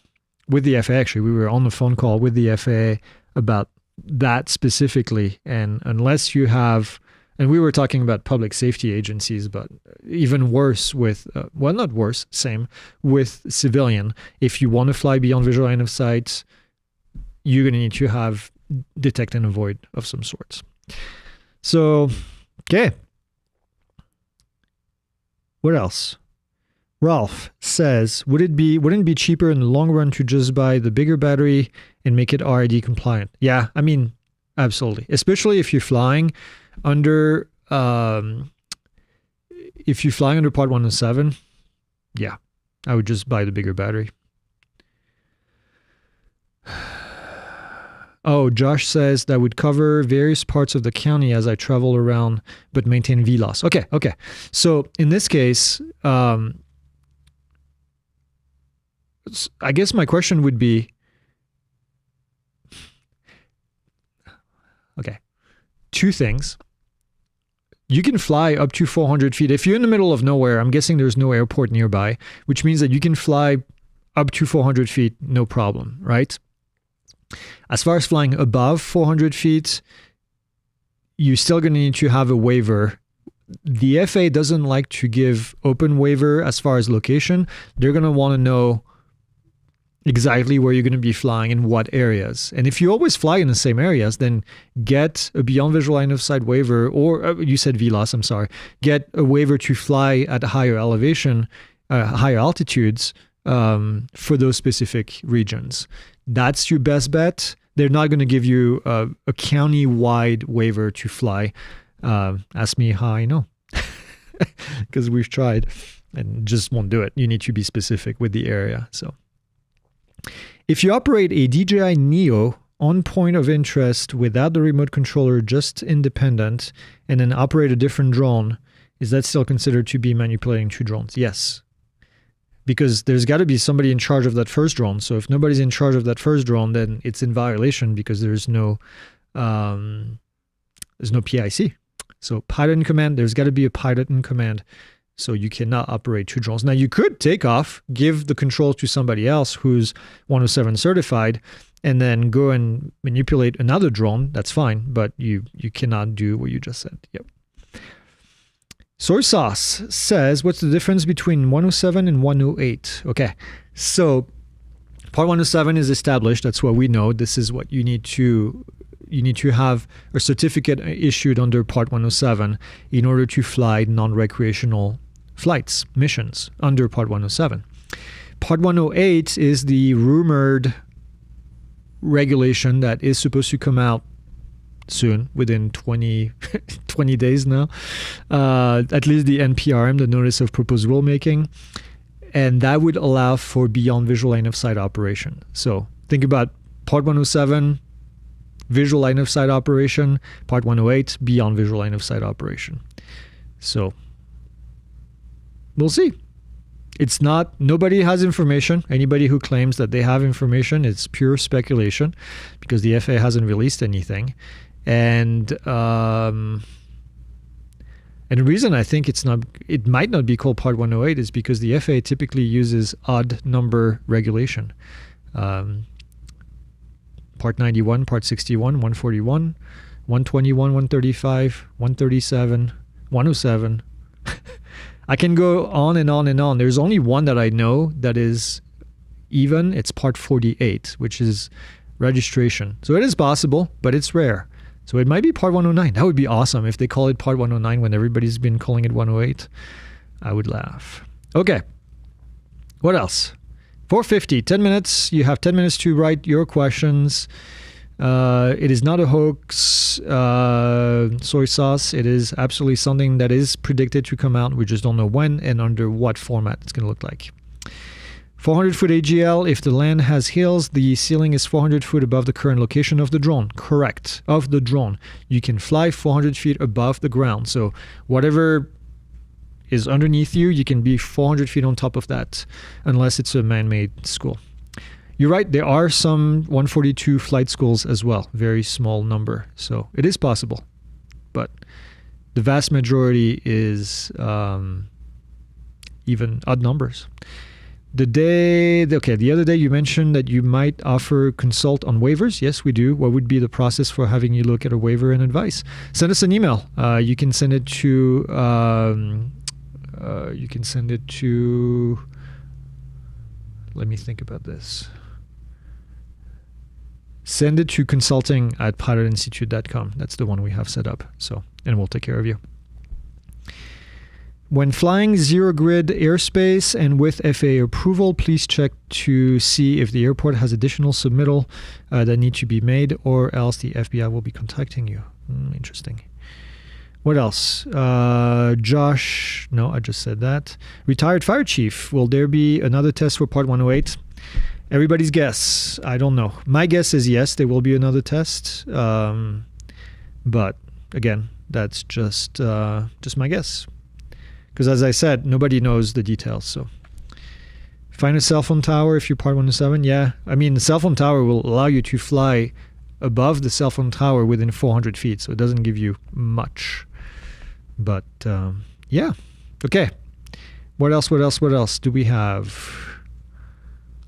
FAA. Actually, we were on the phone call with the FAA about that specifically. And unless you have, and we were talking about public safety agencies, but even worse with, well, not worse, same with civilian. If you want to fly beyond visual line of sight, you're going to need to have detect and avoid of some sorts. So, okay. What else? Ralph says, wouldn't it be cheaper in the long run to just buy the bigger battery and make it RID compliant? Yeah, I mean, absolutely. Especially if you're flying under Part 107, yeah, I would just buy the bigger battery. Oh, Josh says that would cover various parts of the county as I travel around, but maintain VLOS. Okay. So in this case, I guess my question would be, okay, two things. You can fly up to 400 feet. If you're in the middle of nowhere, I'm guessing there's no airport nearby, which means that you can fly up to 400 feet, no problem, right? As far as flying above 400 feet, you're still going to need to have a waiver. The FAA doesn't like to give open waiver as far as location. They're going to want to know exactly where you're going to be flying in what areas. And if you always fly in the same areas, then get a beyond visual line of sight waiver, or you said VLOS, I'm sorry, get a waiver to fly at higher elevation, higher altitudes for those specific regions. That's your best bet. They're not going to give you a county-wide waiver to fly. Ask me how I know, because we've tried and just won't do it. You need to be specific with the area. So if you operate a DJI Neo on point of interest without the remote controller, just independent, and then operate a different drone, is that still considered to be manipulating two drones? Yes. Because there's got to be somebody in charge of that first drone. So if nobody's in charge of that first drone, then it's in violation because there's no PIC. So pilot in command, there's got to be a pilot in command. So you cannot operate two drones. Now you could take off, give the controls to somebody else who's 107 certified, and then go and manipulate another drone. That's fine, but you cannot do what you just said. Yep. Soy Sauce says, what's the difference between 107 and 108? Okay, so Part 107 is established. That's what we know. This is what you need to have a certificate issued under Part 107 in order to fly non-recreational flights, missions under Part 107. Part 108 is the rumored regulation that is supposed to come out soon, within 20 days now, at least the NPRM, the Notice of Proposed Rulemaking, and that would allow for beyond visual line of sight operation. So think about Part 107, visual line of sight operation, Part 108, beyond visual line of sight operation. So we'll see. It's not, nobody has information. Anybody who claims that they have information, it's pure speculation because the FAA hasn't released anything. And the reason I think it might not be called Part 108 is because the FAA typically uses odd number regulation. Part 91, Part 61, 141, 121, 135, 137, 107. I can go on and on and on. There's only one that I know that is even. It's Part 48, which is registration. So it is possible, but it's rare. So it might be Part 109. That would be awesome if they call it Part 109 when everybody's been calling it 108. I would laugh. Okay. What else? 4:50, 10 minutes. You have 10 minutes to write your questions. It is not a hoax, soy sauce. It is absolutely something that is predicted to come out. We just don't know when and under what format it's going to look like. 400-foot AGL. If the land has hills, the ceiling is 400 foot above the current location of the drone. Correct. Of the drone. You can fly 400 feet above the ground. So whatever is underneath you, you can be 400 feet on top of that, unless it's a man-made school. You're right, there are some 142 flight schools as well, very small number. So it is possible, but the vast majority is even odd numbers. The other day you mentioned that you might offer consult on waivers. Yes, we do. What would be the process for having you look at a waiver and advice? Send us an email. You can send it to let me think about this. Send it to consulting@pilotinstitute.com. That's the one we have set up. So, and we'll take care of you. When flying zero grid airspace and with FAA approval, please check to see if the airport has additional submittal that need to be made, or else the FBI will be contacting you. Interesting. What else? Josh, no, I just said that. Retired fire chief, will there be another test for Part 108? Everybody's guess. I don't know. My guess is yes, there will be another test. But again, that's just my guess. Because as I said, nobody knows the details. So find a cell phone tower if you're Part 107. Yeah, I mean, the cell phone tower will allow you to fly above the cell phone tower within 400 feet. So it doesn't give you much. But yeah. Okay. What else do we have?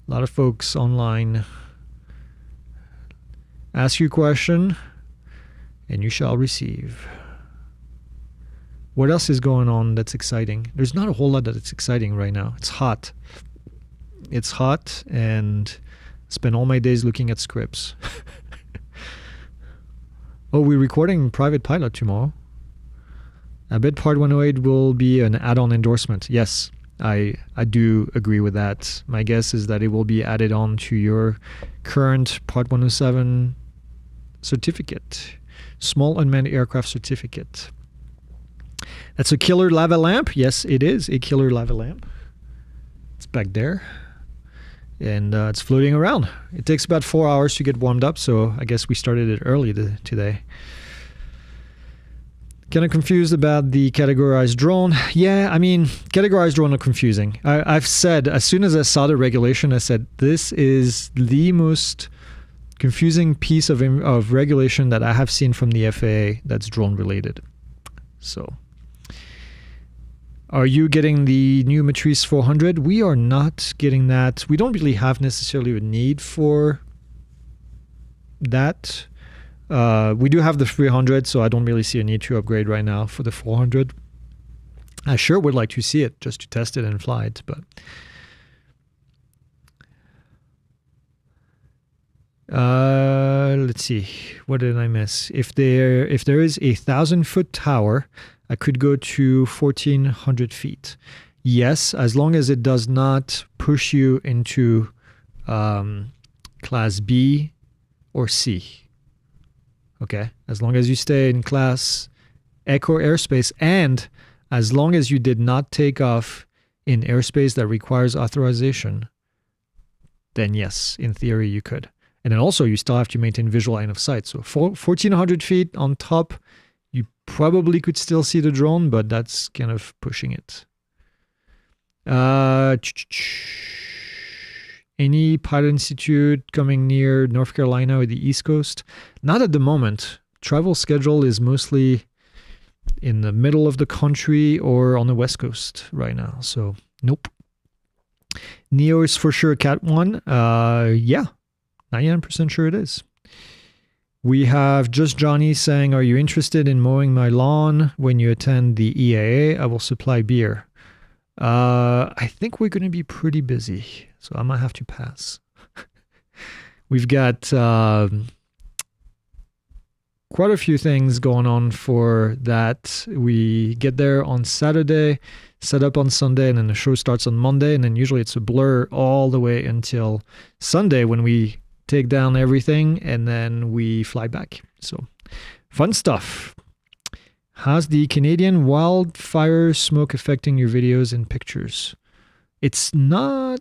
A lot of folks online. Ask your question and you shall receive. What else is going on that's exciting? There's not a whole lot that's exciting right now. It's hot. It's hot, and spend all my days looking at scripts. Oh, we're recording Private Pilot tomorrow. I bet Part 108 will be an add-on endorsement. Yes, I do agree with that. My guess is that it will be added on to your current Part 107 certificate. Small Unmanned Aircraft Certificate. That's a killer lava lamp. Yes, it is a killer lava lamp. It's back there. And it's floating around. It takes about 4 hours to get warmed up, so I guess we started it early today. Kind of confused about the categorized drone. Yeah, I mean, categorized drone are confusing. I've said, as soon as I saw the regulation, I said, this is the most confusing piece of regulation that I have seen from the FAA that's drone related. So, are you getting the new Matrice 400? We are not getting that. We don't really have necessarily a need for that. We do have the 300, so I don't really see a need to upgrade right now for the 400. I sure would like to see it just to test it and fly it, but let's see. What did I miss? If there is a 1,000-foot tower, I could go to 1,400 feet. Yes, as long as it does not push you into Class B or C. Okay, as long as you stay in Class Echo airspace, and as long as you did not take off in airspace that requires authorization, then yes, in theory you could. And then also you still have to maintain visual line of sight. So 1,400 feet on top, you probably could still see the drone, but that's kind of pushing it. Any pilot institute coming near North Carolina or the East Coast? Not at the moment. Travel schedule is mostly in the middle of the country or on the West Coast right now. So, nope. Neo is for sure Cat 1. Yeah, 99% sure it is. We have Just Johnny saying, are you interested in mowing my lawn when you attend the EAA? I will supply beer. I think we're going to be pretty busy, so I might have to pass. We've got quite a few things going on for that. We get there on Saturday, set up on Sunday, and then the show starts on Monday, and then usually it's a blur all the way until Sunday when we take down everything, and then we fly back. So, fun stuff. How's the Canadian wildfire smoke affecting your videos and pictures? It's not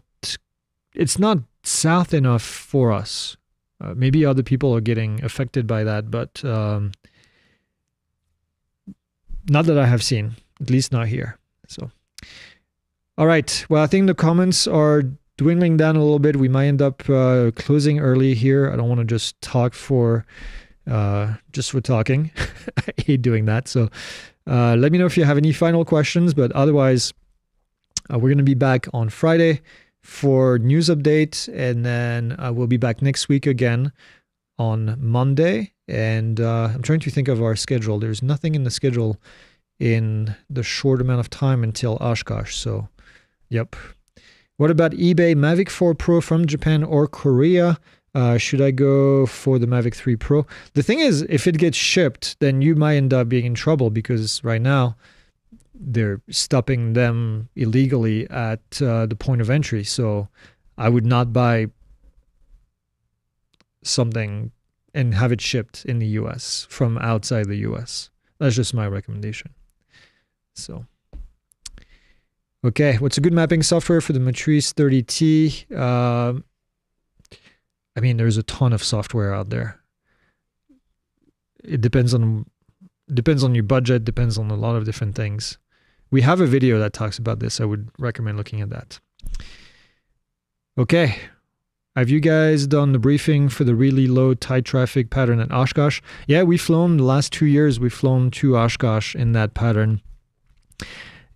south enough for us. Maybe other people are getting affected by that, but not that I have seen, at least not here. So, all right. Well, I think the comments are dwindling down a little bit. We might end up closing early here. I don't want to just talk for talking. I hate doing that. So let me know if you have any final questions, but otherwise we're going to be back on Friday for news update, and then we'll be back next week again on Monday. And I'm trying to think of our schedule. There's nothing in the schedule in the short amount of time until Oshkosh. So, yep. What about eBay Mavic 4 Pro from Japan or Korea? Should I go for the Mavic 3 Pro? The thing is, if it gets shipped, then you might end up being in trouble because right now they're stopping them illegally at the point of entry. So I would not buy something and have it shipped in the US from outside the US. That's just my recommendation. So, okay, what's a good mapping software for the Matrice 30T? I mean, there's a ton of software out there. It depends on your budget, depends on a lot of different things. We have a video that talks about this. I would recommend looking at that. Okay. Have you guys done the briefing for the really low tide traffic pattern at Oshkosh? Yeah, we've flown the last 2 years. We've flown to Oshkosh in that pattern.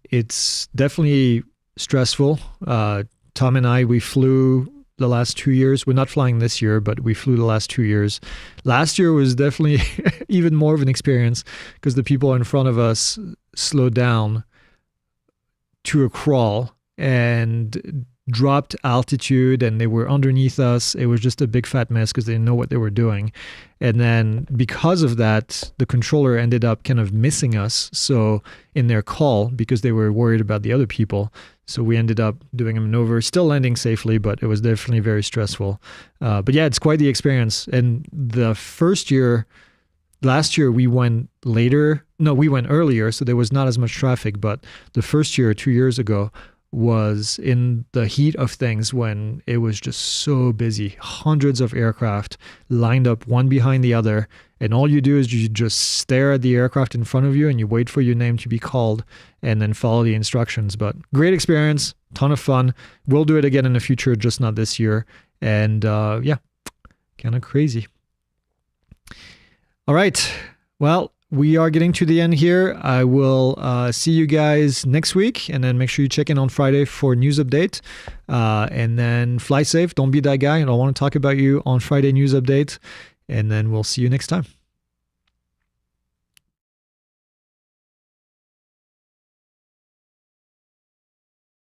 It's definitely stressful. Tom and I, we flew the last 2 years. We're not flying this year, but we flew the last 2 years. Last year was definitely even more of an experience because the people in front of us slowed down to a crawl and dropped altitude, and they were underneath us. It was just a big fat mess because they didn't know what they were doing. And then because of that, the controller ended up kind of missing us. So in their call, because they were worried about the other people, so we ended up doing a maneuver, still landing safely, but it was definitely very stressful. But yeah, it's quite the experience. And the first year, last year we went later. No, we went earlier, so there was not as much traffic. But the first year, 2 years ago, was in the heat of things when it was just so busy. Hundreds of aircraft lined up one behind the other. And all you do is you just stare at the aircraft in front of you and you wait for your name to be called and then follow the instructions. But great experience, ton of fun. We'll do it again in the future, just not this year. And yeah, kind of crazy. All right. Well, we are getting to the end here. I will see you guys next week, and then make sure you check in on Friday for news update. And then fly safe. Don't be that guy. I don't want to talk about you on Friday news update. And then we'll see you next time.